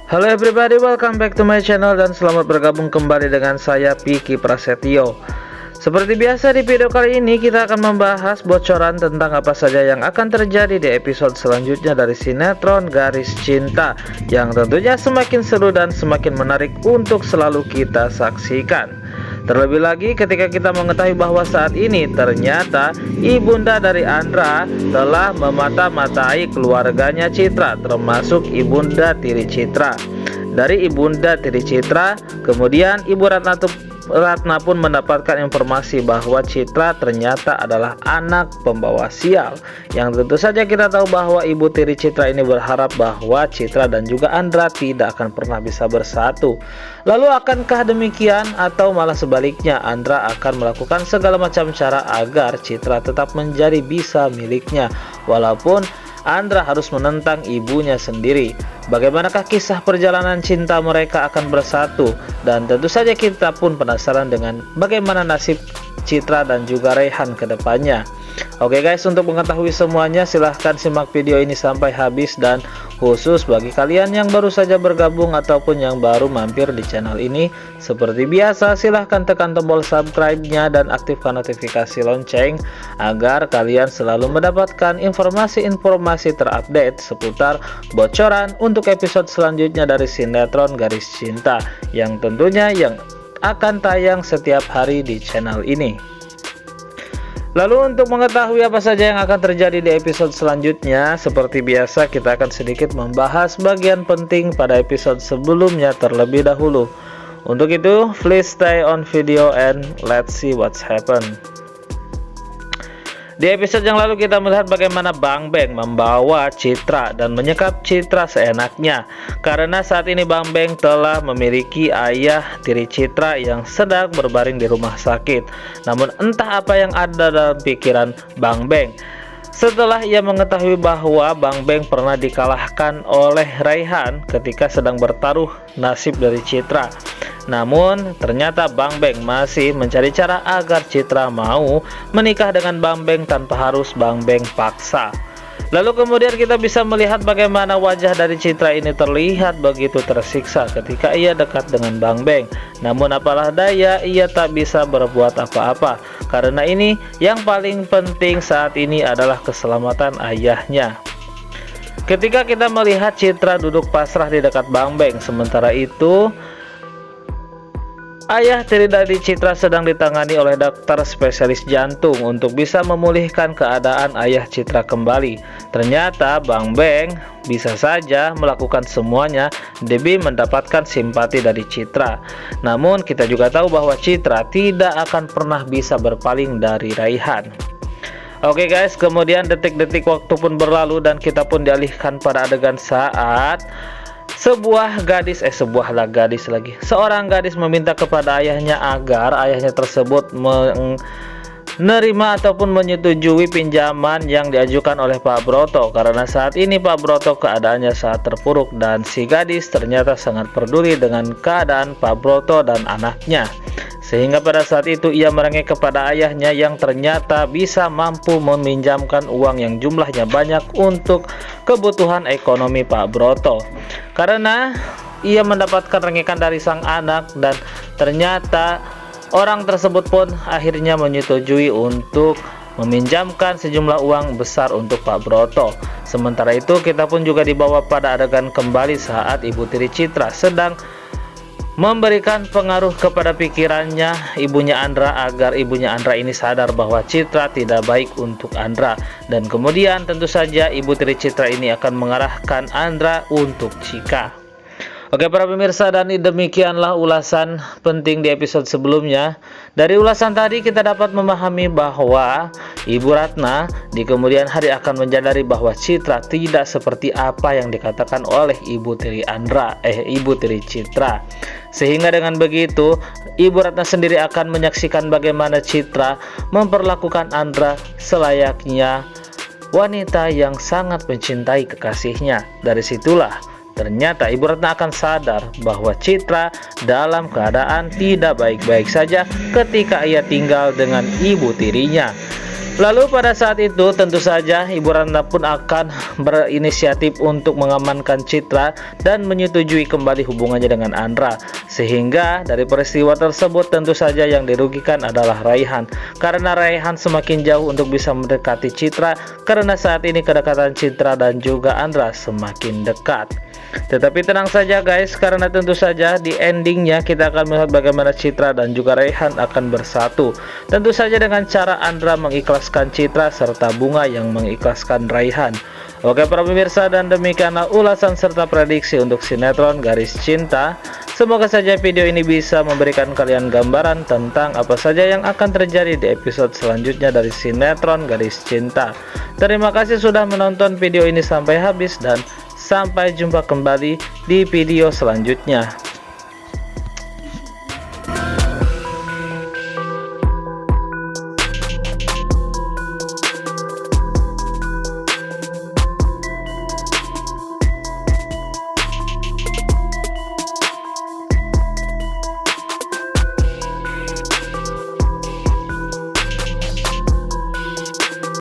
Halo everybody, welcome back to my channel dan selamat bergabung kembali dengan saya Piki Prasetyo. Seperti biasa di video kali ini kita akan membahas bocoran tentang apa saja yang akan terjadi di episode selanjutnya dari sinetron Garis Cinta, yang tentunya semakin seru dan semakin menarik untuk selalu kita saksikan. Terlebih lagi ketika kita mengetahui bahwa saat ini ternyata ibunda dari Andra telah memata-matai keluarganya Citra, termasuk ibunda tiri Citra. Dari ibunda tiri Citra, kemudian Ibu Ratna pun mendapatkan informasi bahwa Citra ternyata adalah anak pembawa sial. Yang tentu saja kita tahu bahwa ibu tiri Citra ini berharap bahwa Citra dan juga Andra tidak akan pernah bisa bersatu. Lalu akankah demikian atau malah sebaliknya, Andra akan melakukan segala macam cara agar Citra tetap menjadi bisa miliknya, walaupun Andra harus menentang ibunya sendiri. Bagaimanakah kisah perjalanan cinta mereka akan bersatu? Dan tentu saja kita pun penasaran dengan bagaimana nasib Citra dan juga Reyhan ke depannya. Oke guys, untuk mengetahui semuanya silahkan simak video ini sampai habis, dan khusus bagi kalian yang baru saja bergabung ataupun yang baru mampir di channel ini, seperti biasa silahkan tekan tombol subscribe-nya dan aktifkan notifikasi lonceng agar kalian selalu mendapatkan informasi-informasi terupdate seputar bocoran untuk episode selanjutnya dari sinetron Garis Cinta, yang tentunya akan tayang setiap hari di channel ini. Lalu untuk mengetahui apa saja yang akan terjadi di episode selanjutnya, seperti biasa kita akan sedikit membahas bagian penting pada episode sebelumnya terlebih dahulu. Untuk itu, please stay on video and let's see what's happen. Di episode yang lalu kita melihat bagaimana Bang Beng membawa Citra dan menyekap Citra seenaknya, karena saat ini Bang Beng telah memiliki ayah tiri Citra yang sedang berbaring di rumah sakit. Namun entah apa yang ada dalam pikiran Bang Beng setelah ia mengetahui bahwa Bang Beng pernah dikalahkan oleh Reyhan ketika sedang bertaruh nasib dari Citra. Namun ternyata Bang Beng masih mencari cara agar Citra mau menikah dengan Bang Beng tanpa harus Bang Beng paksa. Lalu kemudian kita bisa melihat bagaimana wajah dari Citra ini terlihat begitu tersiksa ketika ia dekat dengan Bang Beng. Namun apalah daya, ia tak bisa berbuat apa-apa, karena ini yang paling penting saat ini adalah keselamatan ayahnya. Ketika kita melihat Citra duduk pasrah di dekat Bang Beng, sementara itu ayah tiri dari Citra sedang ditangani oleh dokter spesialis jantung untuk bisa memulihkan keadaan ayah Citra kembali. Ternyata Bang Beng bisa saja melakukan semuanya demi mendapatkan simpati dari Citra. Namun kita juga tahu bahwa Citra tidak akan pernah bisa berpaling dari Reyhan. Oke guys, kemudian detik-detik waktu pun berlalu dan kita pun dialihkan pada adegan saat seorang gadis meminta kepada ayahnya agar ayahnya tersebut menerima ataupun menyetujui pinjaman yang diajukan oleh Pak Broto, karena saat ini Pak Broto keadaannya sangat terpuruk dan si gadis ternyata sangat peduli dengan keadaan Pak Broto dan anaknya. Sehingga pada saat itu ia merengek kepada ayahnya yang ternyata bisa mampu meminjamkan uang yang jumlahnya banyak untuk kebutuhan ekonomi Pak Broto. Karena ia mendapatkan rengekan dari sang anak dan ternyata orang tersebut pun akhirnya menyetujui untuk meminjamkan sejumlah uang besar untuk Pak Broto. Sementara itu kita pun juga dibawa pada adegan kembali saat ibu tiri Citra sedang memberikan pengaruh kepada pikirannya ibunya Andra agar ibunya Andra ini sadar bahwa Citra tidak baik untuk Andra, dan kemudian tentu saja ibu tiri Citra ini akan mengarahkan Andra untuk Cika. Oke para pemirsa, dan demikianlah ulasan penting di episode sebelumnya. Dari ulasan tadi kita dapat memahami bahwa Ibu Ratna di kemudian hari akan menyadari bahwa Citra tidak seperti apa yang dikatakan oleh ibu tiri Citra. Sehingga dengan begitu Ibu Ratna sendiri akan menyaksikan bagaimana Citra memperlakukan Andra selayaknya wanita yang sangat mencintai kekasihnya. Dari situlah ternyata Ibu Ratna akan sadar bahwa Citra dalam keadaan tidak baik-baik saja ketika ia tinggal dengan ibu tirinya. Lalu pada saat itu tentu saja Ibu Ratna pun akan berinisiatif untuk mengamankan Citra dan menyetujui kembali hubungannya dengan Andra. Sehingga dari peristiwa tersebut tentu saja yang dirugikan adalah Raihan, karena Raihan semakin jauh untuk bisa mendekati Citra, karena saat ini kedekatan Citra dan juga Andra semakin dekat. Tetapi tenang saja guys, karena tentu saja di endingnya kita akan melihat bagaimana Citra dan juga Raihan akan bersatu. Tentu saja dengan cara Andra mengikhlaskan Citra serta Bunga yang mengikhlaskan Raihan. Oke para pemirsa, dan demikianlah ulasan serta prediksi untuk sinetron Garis Cinta. Semoga saja video ini bisa memberikan kalian gambaran tentang apa saja yang akan terjadi di episode selanjutnya dari sinetron Garis Cinta. Terima kasih sudah menonton video ini sampai habis dan sampai jumpa kembali di video selanjutnya.